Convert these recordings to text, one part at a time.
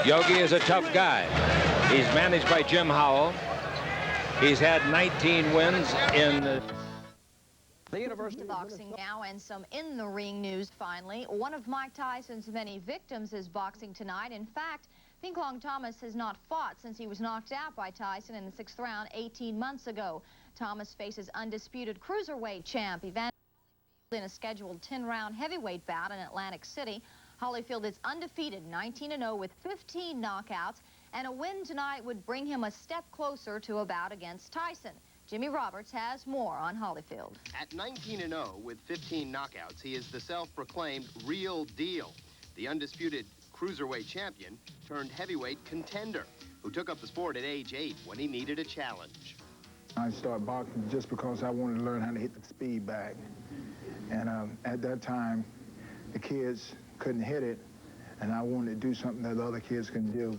Yogi is a tough guy. He's managed by Jim Howell. He's had 19 wins in the University boxing now, and some in-the-ring news finally. One of Mike Tyson's many victims is boxing tonight. In fact, Ping Long Thomas has not fought since he was knocked out by Tyson in the 6th round 18 months ago. Thomas faces undisputed cruiserweight champ Evander in a scheduled 10-round heavyweight bout in Atlantic City. Holyfield is undefeated, 19-0 with 15 knockouts, and a win tonight would bring him a step closer to a bout against Tyson. Jimmy Roberts has more on Holyfield. At 19-0 with 15 knockouts, he is the self-proclaimed real deal. The undisputed cruiserweight champion turned heavyweight contender who took up the sport at age 8 when he needed a challenge. I started boxing just because I wanted to learn how to hit the speed bag. And at that time, the kids couldn't hit it, and I wanted to do something that the other kids couldn't do.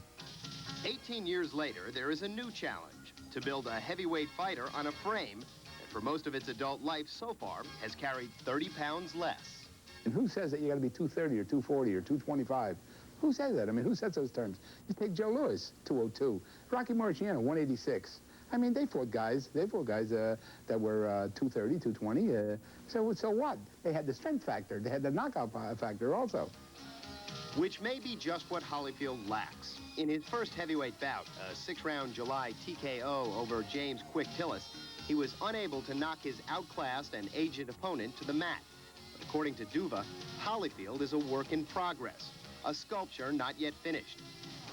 18 years later, there is a new challenge: to build a heavyweight fighter on a frame that for most of its adult life so far has carried 30 pounds less. And who says that you got to be 230 or 240 or 225? Who says that? I mean, who sets those terms? You take Joe Louis, 202. Rocky Marciano, 186. I mean, they fought guys that were 230, 220. So what? They had the strength factor. They had the knockout factor also. Which may be just what Holyfield lacks. In his first heavyweight bout, a 6-round July TKO over James Quick Tillis, he was unable to knock his outclassed and aged opponent to the mat. But according to Duva, Holyfield is a work in progress, a sculpture not yet finished.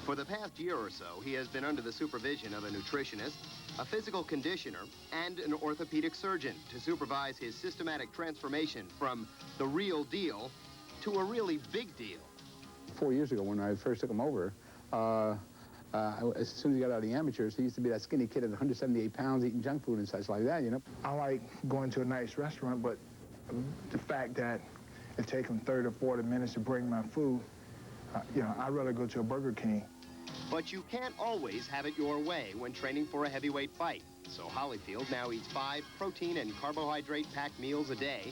For the past year or so, he has been under the supervision of a nutritionist, a physical conditioner, and an orthopedic surgeon to supervise his systematic transformation from the real deal to a really big deal. 4 years ago, when I first took him over, as soon as he got out of the amateurs, he used to be that skinny kid at 178 pounds eating junk food and such like that, you know. I like going to a nice restaurant, but the fact that it takes them 30 or 40 minutes to bring my food, you know, I'd rather go to a Burger King. But you can't always have it your way when training for a heavyweight fight. So Holyfield now eats 5 protein and carbohydrate-packed meals a day,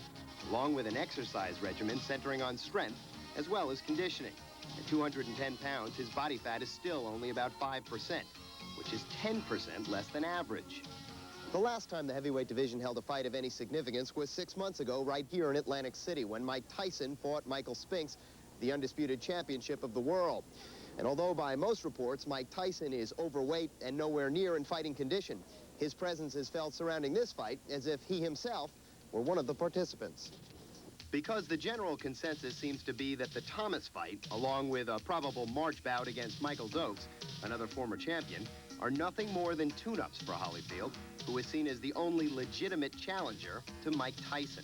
along with an exercise regimen centering on strength as well as conditioning. At 210 pounds, his body fat is still only about 5%, which is 10% less than average. The last time the heavyweight division held a fight of any significance was 6 months ago right here in Atlantic City when Mike Tyson fought Michael Spinks, the undisputed championship of the world. And although by most reports Mike Tyson is overweight and nowhere near in fighting condition, his presence is felt surrounding this fight as if he himself were one of the participants. Because the general consensus seems to be that the Thomas fight, along with a probable March bout against Michael Dokes, another former champion, are nothing more than tune-ups for Holyfield, who is seen as the only legitimate challenger to Mike Tyson.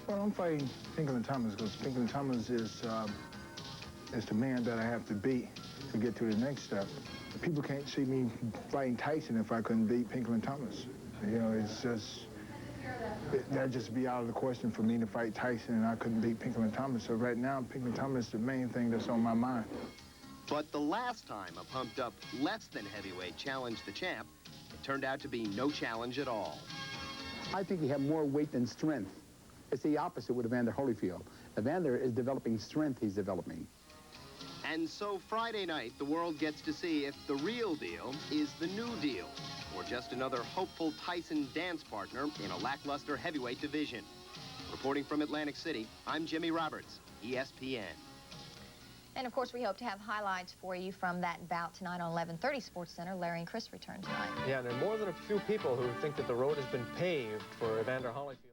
Well, I'm fighting Pinkerton Thomas because Pinkerton Thomas is the man that I have to beat to get to the next step. People can't see me fighting Tyson if I couldn't beat Pinkerton Thomas. You know, it's just, that'd just be out of the question for me to fight Tyson and I couldn't beat Pinkerton Thomas. So right now, Pinkerton Thomas is the main thing that's on my mind. But the last time a pumped-up, less-than-heavyweight challenged the champ, it turned out to be no challenge at all. I think he had more weight than strength. It's the opposite with Evander Holyfield. Evander is developing strength he's developing. And so Friday night, the world gets to see if the real deal is the new deal, or just another hopeful Tyson dance partner in a lackluster heavyweight division. Reporting from Atlantic City, I'm Jimmy Roberts, ESPN. And, of course, we hope to have highlights for you from that bout tonight on 1130 Sports Center. Larry and Chris return tonight. Yeah, and there are more than a few people who think that the road has been paved for Evander Holyfield.